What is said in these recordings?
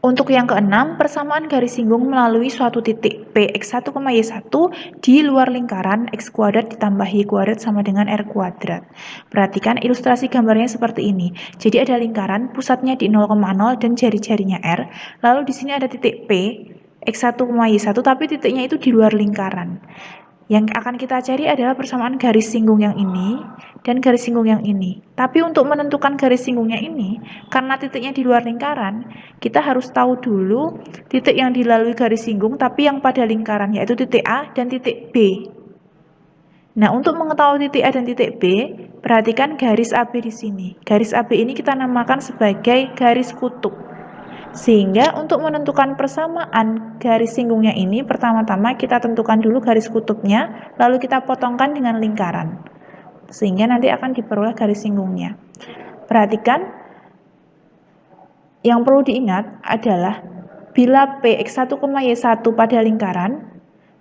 Untuk yang keenam, persamaan garis singgung melalui suatu titik P x1, y1 di luar lingkaran x kuadrat ditambah y kuadrat sama dengan r kuadrat. Perhatikan ilustrasi gambarnya seperti ini. Jadi ada lingkaran, pusatnya di 0,0 dan jari-jarinya r. Lalu di sini ada titik P x1, y1, tapi titiknya itu di luar lingkaran. Yang akan kita cari adalah persamaan garis singgung yang ini dan garis singgung yang ini. Tapi untuk menentukan garis singgungnya ini, karena titiknya di luar lingkaran, kita harus tahu dulu titik yang dilalui garis singgung tapi yang pada lingkaran, yaitu titik A dan titik B. Nah, untuk mengetahui titik A dan titik B, perhatikan garis AB di sini. Garis AB ini kita namakan sebagai garis kutub. Sehingga untuk menentukan persamaan garis singgungnya ini, pertama-tama kita tentukan dulu garis kutubnya, lalu kita potongkan dengan lingkaran. Sehingga nanti akan diperoleh garis singgungnya. Perhatikan, yang perlu diingat adalah bila P x1, y1 pada lingkaran,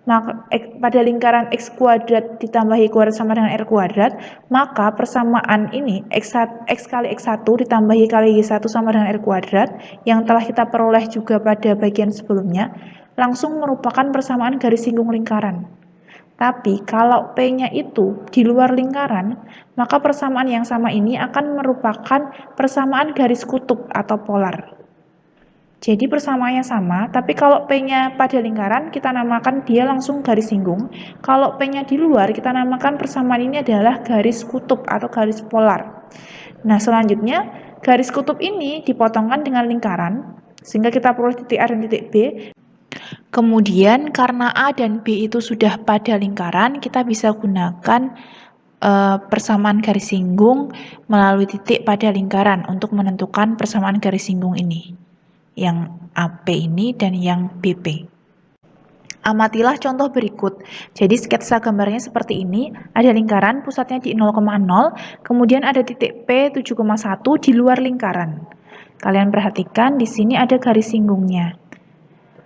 maka pada lingkaran x kuadrat ditambah y kuadrat sama dengan r kuadrat, maka persamaan ini x kali x1 ditambah y kali y1 sama dengan r kuadrat yang telah kita peroleh juga pada bagian sebelumnya langsung merupakan persamaan garis singgung lingkaran. Tapi kalau P-nya itu di luar lingkaran, maka persamaan yang sama ini akan merupakan persamaan garis kutub atau polar. Jadi persamaannya sama, tapi kalau P-nya pada lingkaran, kita namakan dia langsung garis singgung. Kalau P-nya di luar, kita namakan persamaan ini adalah garis kutub atau garis polar. Nah, selanjutnya, garis kutub ini dipotongkan dengan lingkaran, sehingga kita peroleh titik A dan titik B. Kemudian, karena A dan B itu sudah pada lingkaran, kita bisa gunakan persamaan garis singgung melalui titik pada lingkaran untuk menentukan persamaan garis singgung ini. Yang AP ini dan yang BP. Amatilah contoh berikut. Jadi sketsa gambarnya seperti ini. Ada lingkaran, pusatnya di 0,0, kemudian ada titik P 7,1 di luar lingkaran. Kalian perhatikan di sini ada garis singgungnya.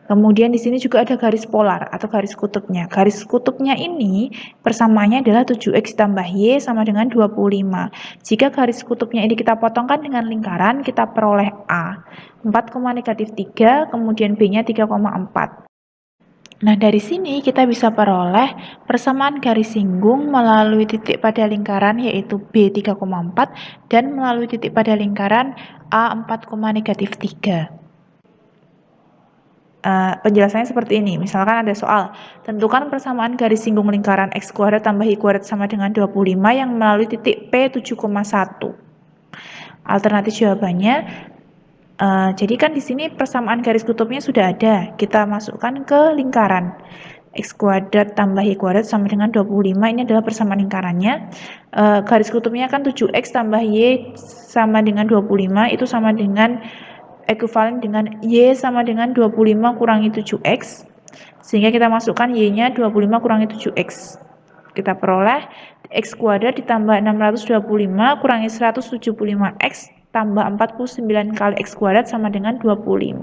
Kemudian di sini juga ada garis polar atau garis kutubnya. Garis kutubnya ini persamaannya adalah 7x tambah y sama dengan 25. Jika garis kutubnya ini kita potongkan dengan lingkaran, kita peroleh A 4,-3, kemudian B-nya 3,4. Nah, dari sini kita bisa peroleh persamaan garis singgung melalui titik pada lingkaran yaitu B 3,4 dan melalui titik pada lingkaran A 4,-3. Penjelasannya seperti ini. Misalkan ada soal, tentukan persamaan garis singgung lingkaran x kuadrat tambah y kuadrat sama dengan 25 yang melalui titik P 7,1. Alternatif jawabannya, jadi kan di sini persamaan garis kutubnya sudah ada. Kita masukkan ke lingkaran. X kuadrat tambah y kuadrat sama dengan 25, ini adalah persamaan lingkarannya. Garis kutubnya kan 7x tambah y sama dengan 25, itu sama dengan ekuivalen dengan y sama dengan 25 kurangi 7x, sehingga kita masukkan y-nya 25 kurangi 7x. Kita peroleh x kuadrat ditambah 625 kurangi 175x tambah 49 kali x kuadrat sama dengan 25.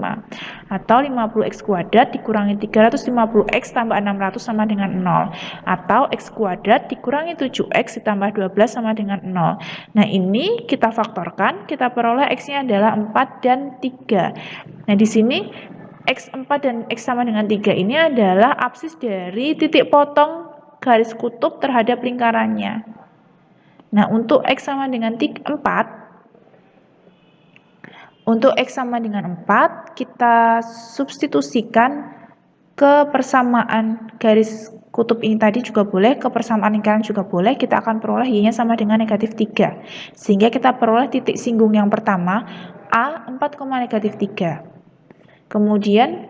Atau 50x kuadrat dikurangi 350x tambah 600 sama dengan 0. Atau x kuadrat dikurangi 7x ditambah 12 sama dengan 0. Nah, ini kita faktorkan, kita peroleh x-nya adalah 4 dan 3. Nah, di sini x4 dan x sama dengan 3 ini adalah absis dari titik potong garis kutub terhadap lingkarannya. Nah, untuk x sama dengan 4, kita substitusikan ke persamaan garis kutub ini tadi juga boleh, ke persamaan lingkaran juga boleh, kita akan peroleh y-nya sama dengan -3. Sehingga kita peroleh titik singgung yang pertama, A 4,-3. Kemudian,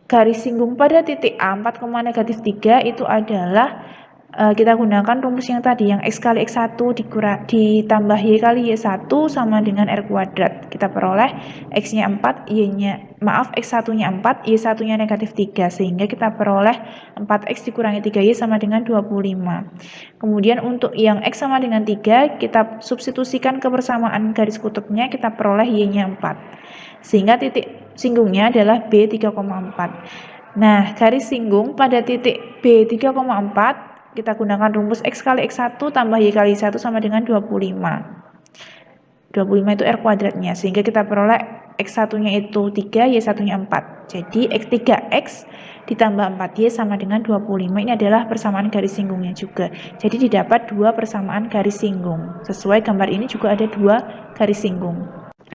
garis singgung pada titik A 4,-3 itu adalah kita gunakan rumus yang tadi, yang x kali x1 ditambah y kali y1 sama dengan r kuadrat. Kita peroleh x-nya 4, x1-nya 4, y1-nya -3, sehingga kita peroleh 4x dikurangi 3y sama dengan 25. Kemudian untuk yang x sama dengan 3, kita substitusikan ke persamaan garis kutubnya, kita peroleh y-nya 4. Sehingga titik singgungnya adalah B 3,4. Nah, garis singgung pada titik B 3,4 kita gunakan rumus x kali x1 tambah y kali 1 sama dengan 25. 25 itu r kuadratnya, sehingga kita peroleh X1-nya itu 3, Y1-nya 4. Jadi 3X ditambah 4Y sama dengan 25. Ini adalah persamaan garis singgungnya juga. Jadi didapat 2 persamaan garis singgung. Sesuai gambar ini juga ada 2 garis singgung.